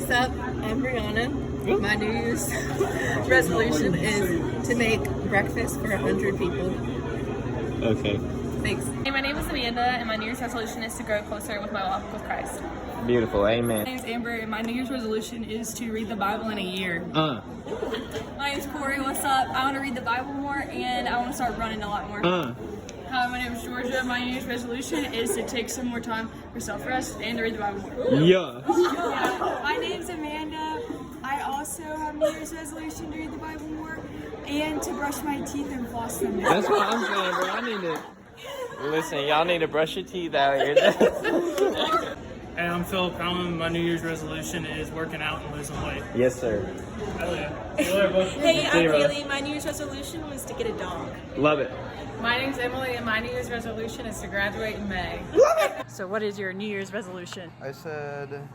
What's up? I'm Brianna. My New Year's resolution is to make breakfast for 100 people. Okay. Thanks. Hey, my name is Amanda, and my New Year's resolution is to grow closer with my walk with Christ. Beautiful. My Amen. name is Amber, and my New Year's resolution is to read the Bible in a year. My name is Corey. What's up? I want to read the Bible more, and I want to start running a lot more. Hi, my name is Georgia. My New Year's resolution is to take some more time for self-rest and to read the Bible more. Yeah. My name's Amanda. I also have New Year's resolution to read the Bible more and to brush my teeth and floss them. That's what I'm saying, bro. I need to listen. Y'all need to brush your teeth out here. Hey, I'm Philip Hellman. My New Year's resolution is working out and losing weight. Yes, sir. Hell yeah. See you later, bud. Hey, I'm See you, brother. Haley. My New Year's resolution was to get a dog. Love it. My name's Emily, and my New Year's resolution is to graduate in May. So what is your New Year's resolution? I said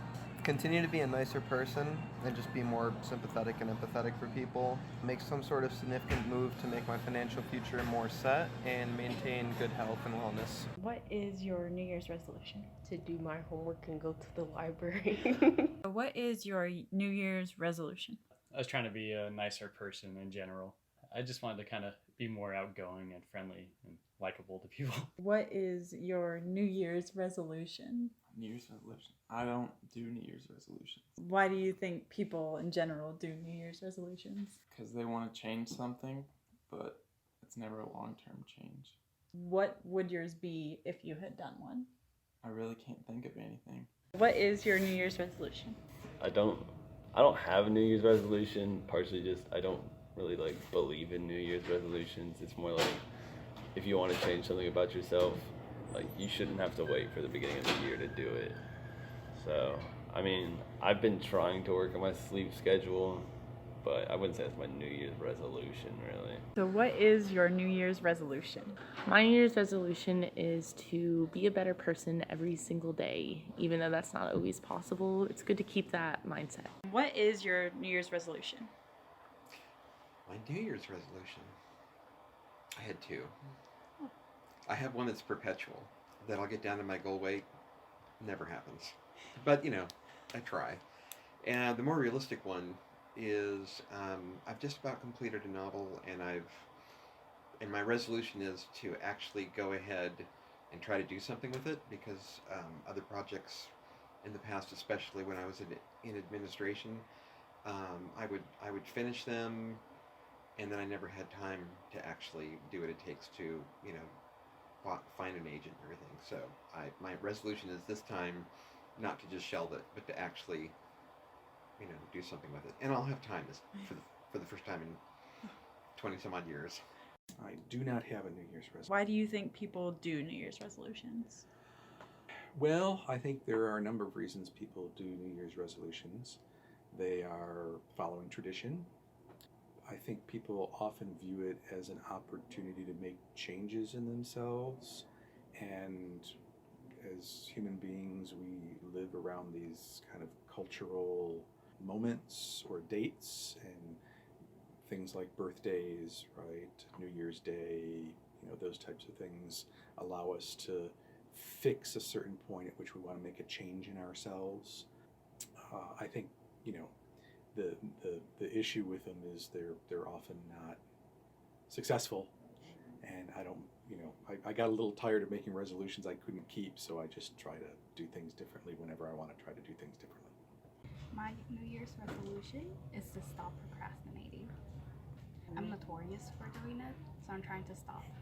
continue to be a nicer person and just be more sympathetic and empathetic for people. Make some sort of significant move to make my financial future more set and maintain good health and wellness. What is your New Year's resolution? To do my homework and go to the library. What is your New Year's resolution? I was trying to be a nicer person in general. I just wanted to kind of be more outgoing and friendly and likable to people. What is your New Year's resolution? New Year's resolution. I don't do New Year's resolutions Why do you think people in general do New Year's resolutions? because they want to change something, but it's never a long-term change. What would yours be if you had done one? I really can't think of anything. What is your New Year's resolution? I don't have a New Year's resolution, partially just I don't really believe in New Year's resolutions. It's more like if you want to change something about yourself, you shouldn't have to wait for the beginning of the year to do it. So, I mean, I've been trying to work on my sleep schedule, but I wouldn't say that's my New Year's resolution, really. So what is your New Year's resolution? My New Year's resolution is to be a better person every single day. Even though that's not always possible, it's good to keep that mindset. What is your New Year's resolution? My New Year's resolution? I had two. I have one that's perpetual, that I'll get down to my goal weight. Never happens. But, I try. And the more realistic one is I've just about completed a novel, and my resolution is to actually go ahead and try to do something with it, because other projects in the past, especially when I was in administration, I would finish them, and then I never had time to actually do what it takes to, find an agent and everything. So my resolution is this time not to just shelve it, but to actually, do something with it. And I'll have time for the first time in 20 some odd years. I do not have a New Year's resolution. Why do you think people do New Year's resolutions? Well, I think there are a number of reasons people do New Year's resolutions. They are following tradition. I think people often view it as an opportunity to make changes in themselves, and as human beings we live around these kind of cultural moments or dates, and things like birthdays, right, New Year's Day, those types of things allow us to fix a certain point at which we want to make a change in ourselves. I think the issue with them is they're often not successful, and I got a little tired of making resolutions I couldn't keep, so I just try to do things differently whenever I want to try to do things differently. My New Year's resolution is to stop procrastinating. I'm notorious for doing it, so I'm trying to stop.